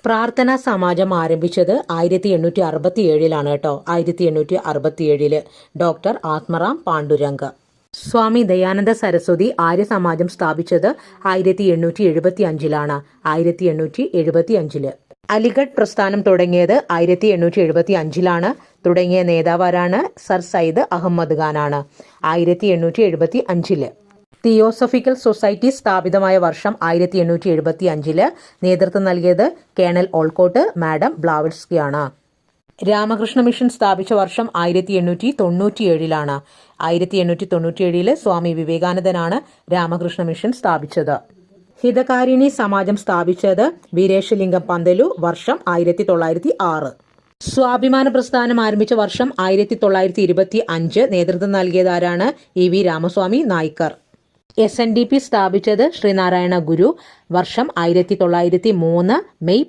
പ്രാർത്ഥനാ സമാജം ആരംഭിച്ചത് 1867 കേട്ടോ. 1867 ഡോക്ടർ ആത്മറാം പാണ്ഡുരംഗ്. സ്വാമി ദയാനന്ദ സരസ്വതി ആര്യ സമാജം സ്ഥാപിച്ചത് 1875 1875 അലിഗഡ് പ്രസ്ഥാനം തുടങ്ങിയത് 1875 തുടങ്ങിയ നേതാവാരാണ്? സർ സയ്യിദ് അഹമ്മദ് ഖാനാണ്. 1875 തിയോസഫിക്കൽ സൊസൈറ്റി സ്ഥാപിതമായ വർഷം 1875 നേതൃത്വം നൽകിയത് കേണൽ ഓൾക്കോട്ട്, മാഡം ബ്ലാവൽസ്കിയാണ്. രാമകൃഷ്ണ മിഷൻ സ്ഥാപിച്ച വർഷം 1897 1897 സ്വാമി വിവേകാനന്ദനാണ് രാമകൃഷ്ണ മിഷൻ സ്ഥാപിച്ചത്. ഹിതകാരിണി സമാജം സ്ഥാപിച്ചത് വീരേശലിംഗം പന്തലു, വർഷം 1906. സ്വാഭിമാന പ്രസ്ഥാനം ആരംഭിച്ച വർഷം 1925 നേതൃത്വം നൽകിയതാരാണ്? E V Ramaswamy Naicker. SNDP സ്ഥാപിച്ചത് ശ്രീനാരായണ ഗുരു, വർഷം 1903 മെയ്